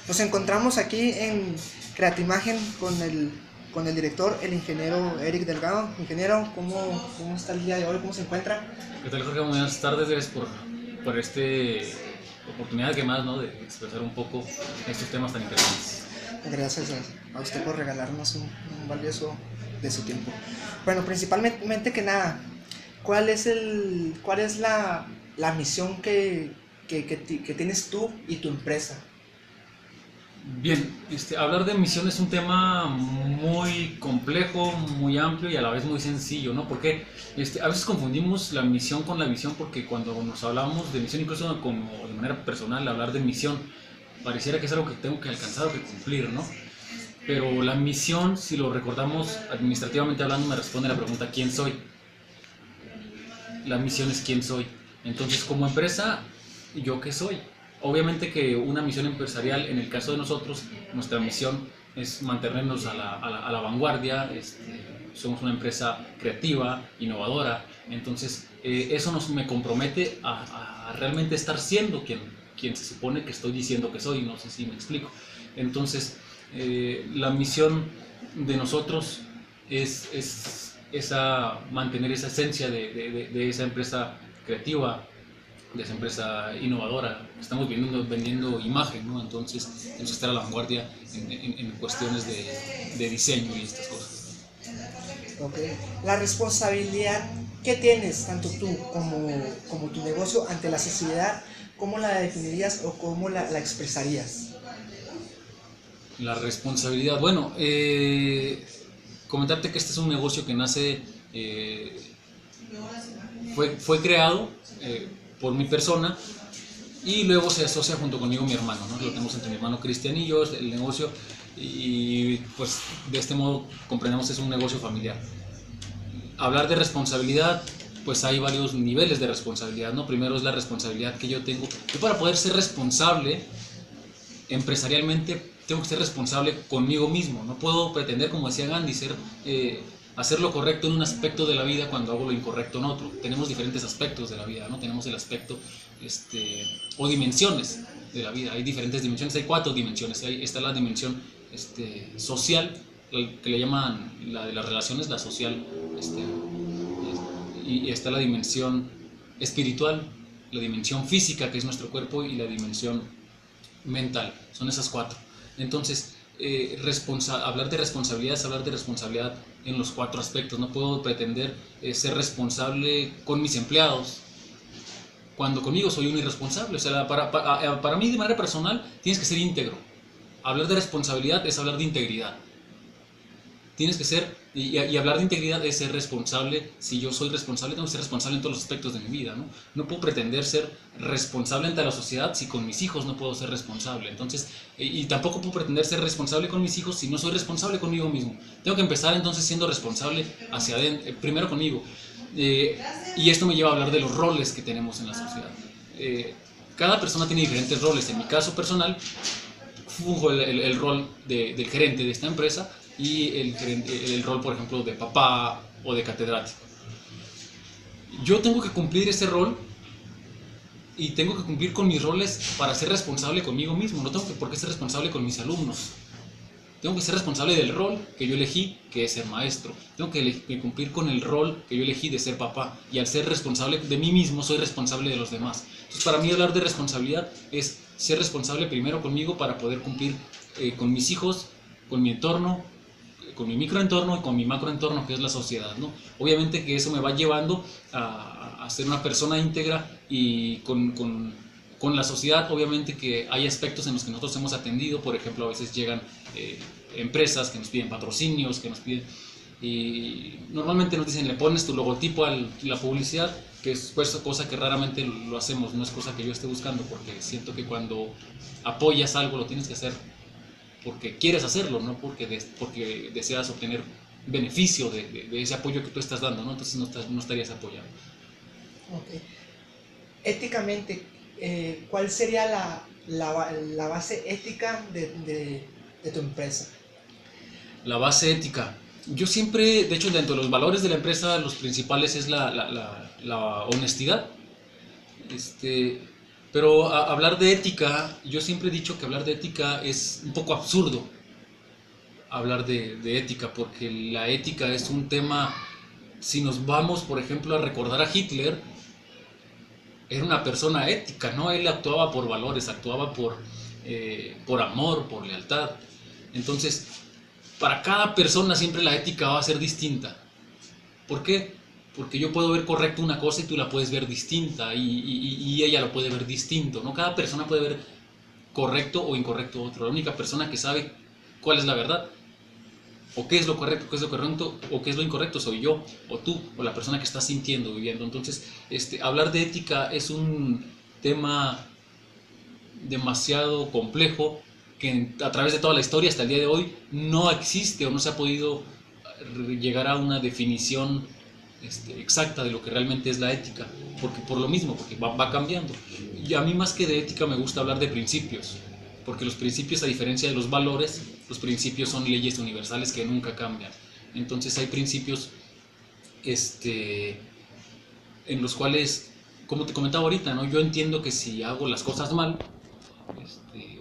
Nos encontramos aquí en Creatimagen con el director, el ingeniero Eric Delgado. Ingeniero, ¿cómo está el día de hoy? ¿Cómo se encuentra? ¿Qué tal, Jorge? Buenas tardes, gracias por esta oportunidad que más, ¿no?, de expresar un poco estos temas tan interesantes. Gracias a usted por regalarnos un valioso de su tiempo. Bueno, principalmente que nada, ¿cuál es la misión que tienes tú y tu empresa? Bien, hablar de misión es un tema muy complejo, muy amplio y a la vez muy sencillo, ¿no? Porque a veces confundimos la misión con la visión, porque cuando nos hablamos de misión, incluso como de manera personal, hablar de misión pareciera que es algo que tengo que alcanzar o que cumplir, ¿no? Pero la misión, si lo recordamos administrativamente hablando, me responde a la pregunta ¿quién soy? La misión es quién soy. Entonces, como empresa, ¿yo qué soy? Obviamente que una misión empresarial, en el caso de nosotros, nuestra misión es mantenernos a la vanguardia. Somos una empresa creativa, innovadora. Entonces, eso me compromete a realmente estar siendo quien se supone que estoy diciendo que soy. No sé si me explico. Entonces, la misión de nosotros es mantener esa esencia de esa empresa creativa, de esa empresa innovadora. Estamos vendiendo imagen, ¿no? Entonces tenemos que estar a la vanguardia en cuestiones de diseño y estas cosas. Okay. La responsabilidad que tienes, tanto tú como tu negocio ante la sociedad, ¿cómo la definirías o cómo la expresarías? La responsabilidad, bueno, comentarte que este es un negocio que nace, fue creado por mi persona, y luego se asocia junto conmigo mi hermano, ¿no? Lo tenemos entre mi hermano Cristian y yo, el negocio, y pues de este modo comprendemos que es un negocio familiar. Hablar de responsabilidad, pues hay varios niveles de responsabilidad, ¿no? Primero es la responsabilidad que yo tengo. Yo, para poder ser responsable empresarialmente, tengo que ser responsable conmigo mismo. No puedo pretender, como decía Gandhi, hacer lo correcto en un aspecto de la vida cuando hago lo incorrecto en otro. Tenemos diferentes aspectos de la vida, ¿no? Tenemos el aspecto o dimensiones de la vida. Hay diferentes dimensiones, hay 4 dimensiones. Está la dimensión social, que le llaman la de las relaciones, la social, y está la dimensión espiritual, la dimensión física, que es nuestro cuerpo, y la dimensión mental. Son esas 4. Entonces, hablar de responsabilidad es hablar de responsabilidad en los 4 aspectos. No puedo pretender ser responsable con mis empleados cuando conmigo soy un irresponsable. O sea, para mí, de manera personal, tienes que ser íntegro. Hablar de responsabilidad es hablar de integridad. Tienes que ser, y hablar de integridad es ser responsable. Si yo soy responsable, tengo que ser responsable en todos los aspectos de mi vida, ¿no? No puedo pretender ser responsable ante la sociedad si con mis hijos no puedo ser responsable. Entonces, y tampoco puedo pretender ser responsable con mis hijos si no soy responsable conmigo mismo. Tengo que empezar entonces siendo responsable hacia adentro, primero conmigo. Y esto me lleva a hablar de los roles que tenemos en la sociedad. Cada persona tiene diferentes roles. En mi caso personal, funjo el rol del gerente de esta empresa, y el rol, por ejemplo, de papá o de catedrático. Yo tengo que cumplir ese rol, y tengo que cumplir con mis roles para ser responsable conmigo mismo. No tengo por qué ser responsable con mis alumnos. Tengo que ser responsable del rol que yo elegí, que es ser maestro. Tengo que cumplir con el rol que yo elegí de ser papá. Y al ser responsable de mí mismo, soy responsable de los demás. Entonces, para mí, hablar de responsabilidad es ser responsable primero conmigo para poder cumplir con mis hijos, con mi entorno, con mi microentorno y con mi macroentorno, que es la sociedad, ¿no? Obviamente que eso me va llevando a ser una persona íntegra, y con la sociedad. Obviamente que hay aspectos en los que nosotros hemos atendido. Por ejemplo, a veces llegan empresas que nos piden patrocinios, que nos piden, y normalmente nos dicen, le pones tu logotipo a la publicidad, que es cosa que raramente lo hacemos. No es cosa que yo esté buscando, porque siento que cuando apoyas algo lo tienes que hacer porque quieres hacerlo, no porque deseas obtener beneficio de ese apoyo que tú estás dando, ¿no? Entonces no estarías apoyando. Okay. Éticamente, ¿cuál sería la base ética de tu empresa? La base ética. Yo siempre, de hecho, dentro de los valores de la empresa, los principales es la honestidad. Pero hablar de ética, yo siempre he dicho que hablar de ética es un poco absurdo, hablar de ética, porque la ética es un tema, si nos vamos, por ejemplo, a recordar a Hitler, era una persona ética, ¿no? Él actuaba por valores, actuaba por amor, por lealtad. Entonces, para cada persona siempre la ética va a ser distinta. ¿Por qué? Porque yo puedo ver correcto una cosa y tú la puedes ver distinta y ella lo puede ver distinto, ¿no? Cada persona puede ver correcto o incorrecto otro. La única persona que sabe cuál es la verdad o qué es lo correcto, qué es lo correcto o qué es lo incorrecto soy yo o tú o la persona que está sintiendo, viviendo. Entonces, hablar de ética es un tema demasiado complejo que a través de toda la historia hasta el día de hoy no existe o no se ha podido llegar a una definición exacta de lo que realmente es la ética, porque por lo mismo, porque va cambiando. Y a mí más que de ética me gusta hablar de principios, porque los principios, a diferencia de los valores, los principios son leyes universales que nunca cambian. Entonces hay principios en los cuales, como te comentaba ahorita, ¿no? Yo entiendo que si hago las cosas mal,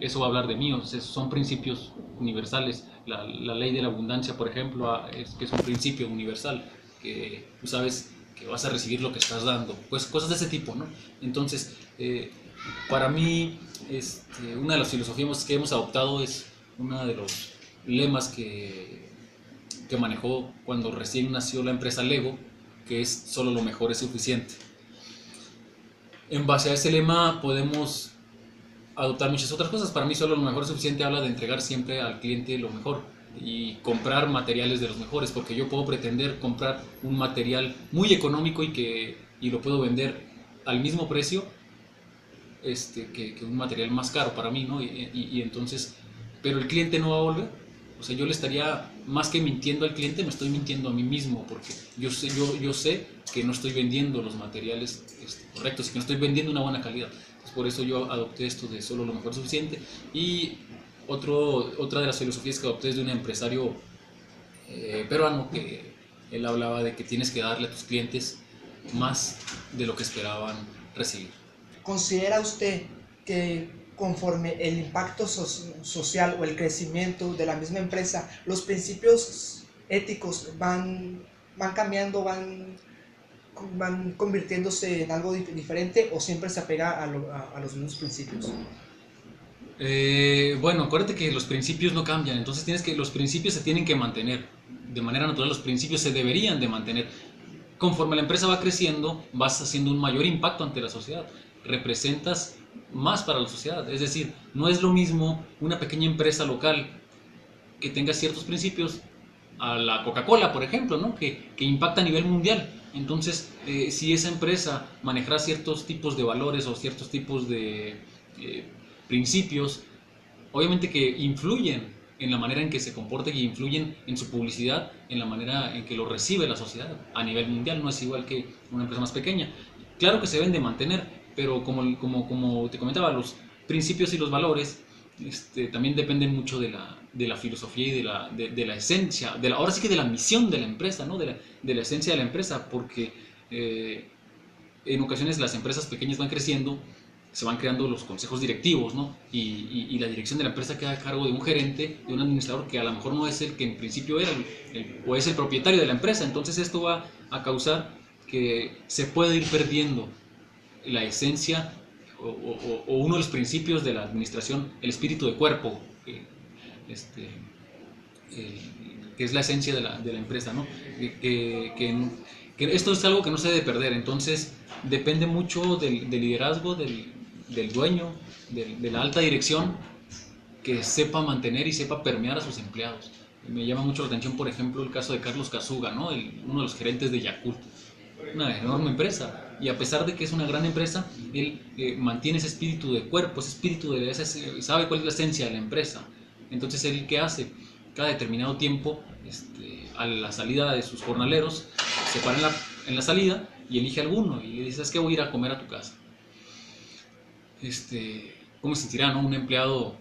eso va a hablar de mí, o sea, son principios universales. La ley de la abundancia, por ejemplo, que es un principio universal, que tú sabes que vas a recibir lo que estás dando, pues cosas de ese tipo, ¿no? Entonces, para mí, una de las filosofías que hemos adoptado es uno de los lemas que manejó cuando recién nació la empresa Lego, que es solo lo mejor es suficiente. En base a ese lema podemos adoptar muchas otras cosas. Para mí solo lo mejor es suficiente habla de entregar siempre al cliente lo mejor y comprar materiales de los mejores, porque yo puedo pretender comprar un material muy económico y lo puedo vender al mismo precio que un material más caro para mí, ¿no? Y entonces, pero el cliente no va a volver. O sea, yo le estaría, más que mintiendo al cliente, me estoy mintiendo a mí mismo, porque yo sé que no estoy vendiendo los materiales correctos y que no estoy vendiendo una buena calidad. Entonces, por eso yo adopté esto de solo lo mejor es suficiente. Y otra de las filosofías que adopté es de un empresario peruano, que él hablaba de que tienes que darle a tus clientes más de lo que esperaban recibir. ¿Considera usted que conforme el impacto social o el crecimiento de la misma empresa, los principios éticos van cambiando, van convirtiéndose en algo diferente o siempre se apega a los mismos principios? Bueno, acuérdate que los principios no cambian, entonces los principios se tienen que mantener. De manera natural, los principios se deberían de mantener. Conforme la empresa va creciendo, vas haciendo un mayor impacto ante la sociedad. Representas más para la sociedad. Es decir, no es lo mismo una pequeña empresa local que tenga ciertos principios a la Coca-Cola, por ejemplo, ¿no? que impacta a nivel mundial. Entonces, si esa empresa manejara ciertos tipos de valores o ciertos tipos de principios, obviamente que influyen en la manera en que se comporta y influyen en su publicidad, en la manera en que lo recibe la sociedad a nivel mundial. No es igual que una empresa más pequeña. Claro que se deben de mantener, pero como te comentaba, los principios y los valores también dependen mucho de la filosofía y de la esencia, ahora sí que de la misión de la empresa, ¿no? de la esencia de la empresa, porque en ocasiones las empresas pequeñas van creciendo, se van creando los consejos directivos, ¿no? Y la dirección de la empresa queda a cargo de un gerente, de un administrador que a lo mejor no es el que en principio era o es el propietario de la empresa. Entonces esto va a causar que se pueda ir perdiendo la esencia o uno de los principios de la administración, el espíritu de cuerpo, que es la esencia de la empresa, ¿no? Que esto es algo que no se debe perder. Entonces depende mucho del liderazgo del dueño, de la alta dirección, que sepa mantener y sepa permear a sus empleados. Me llama mucho la atención, por ejemplo, el caso de Carlos Kazuga, ¿no? Uno de los gerentes de Yakult, una enorme empresa, y a pesar de que es una gran empresa, él mantiene ese espíritu de cuerpo, ese espíritu sabe cuál es la esencia de la empresa. Entonces, él, ¿qué hace? Cada determinado tiempo, a la salida de sus jornaleros, se para en la salida y elige alguno y le dice: es que voy a ir a comer a tu casa. ¿Cómo se sentirá, no? Un empleado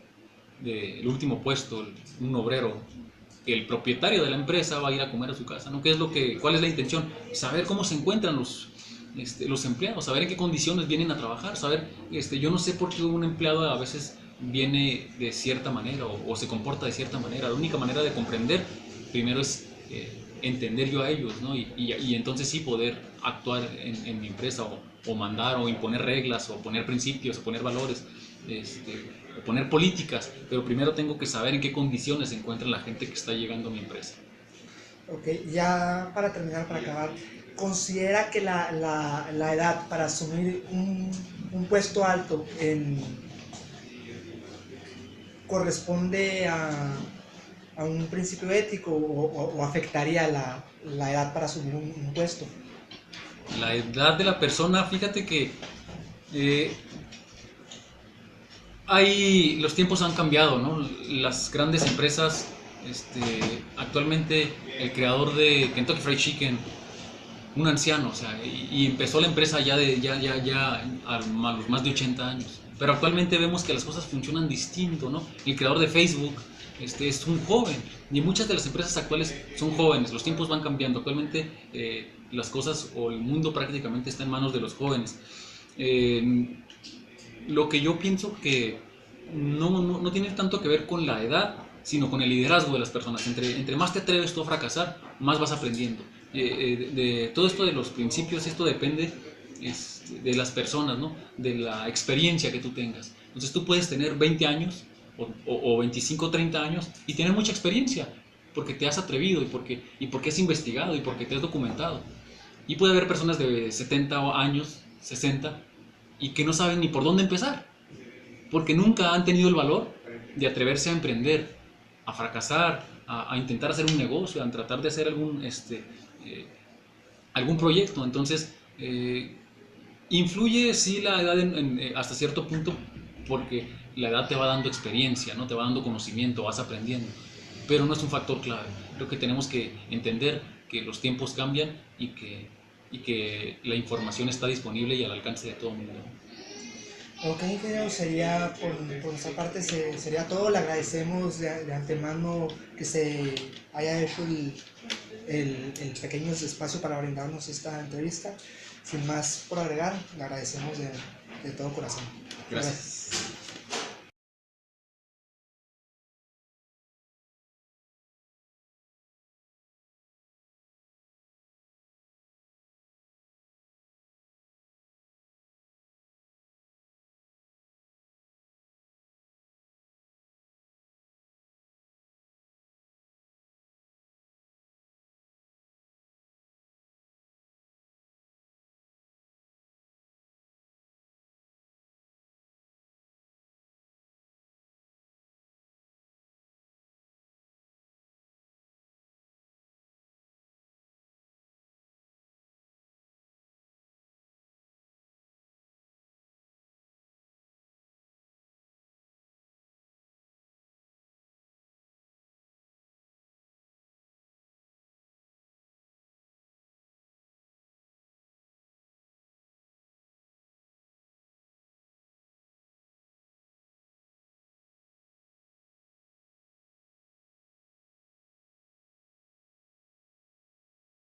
del último puesto, un obrero, el propietario de la empresa va a ir a comer a su casa, ¿no? ¿Cuál es la intención? Saber cómo se encuentran los empleados, saber en qué condiciones vienen a trabajar, saber, yo no sé por qué un empleado a veces viene de cierta manera o se comporta de cierta manera. La única manera de comprender primero es entender yo a ellos, ¿no? Y entonces sí poder actuar en mi empresa o mandar o imponer reglas o poner principios o poner valores, o poner políticas, pero primero tengo que saber en qué condiciones se encuentra la gente que está llegando a mi empresa. Ok, ya para terminar, para acabar, ¿considera que la edad para asumir un puesto alto corresponde a un principio ético o afectaría la edad para asumir un puesto? La edad de la persona, fíjate que los tiempos han cambiado, ¿no? Las grandes empresas, actualmente el creador de Kentucky Fried Chicken, un anciano, o sea, y empezó la empresa a los más de 80 años. Pero actualmente vemos que las cosas funcionan distinto, ¿no? El creador de Facebook es un joven, y muchas de las empresas actuales son jóvenes. Los tiempos van cambiando. Actualmente las cosas o el mundo prácticamente está en manos de los jóvenes. Lo que yo pienso que no tiene tanto que ver con la edad, sino con el liderazgo de las personas. Entre más te atreves tú a fracasar, más vas aprendiendo. De todo esto de los principios, esto depende de las personas, ¿no? De la experiencia que tú tengas. Entonces tú puedes tener 20 años o 25 o 30 años y tener mucha experiencia, porque te has atrevido y porque has investigado y porque te has documentado. Y puede haber personas de 70 años, 60, y que no saben ni por dónde empezar, porque nunca han tenido el valor de atreverse a emprender, a fracasar, a intentar hacer un negocio, a tratar de hacer algún proyecto. Entonces, influye sí la edad hasta cierto punto, porque la edad te va dando experiencia, ¿no? Te va dando conocimiento, vas aprendiendo, pero no es un factor clave. Creo que tenemos que entender que los tiempos cambian y que la información está disponible y al alcance de todo el mundo. Ok, ingeniero, sería por nuestra parte sería todo. Le agradecemos de antemano que se haya hecho el pequeño espacio para brindarnos esta entrevista. Sin más por agregar, le agradecemos de todo corazón. Gracias.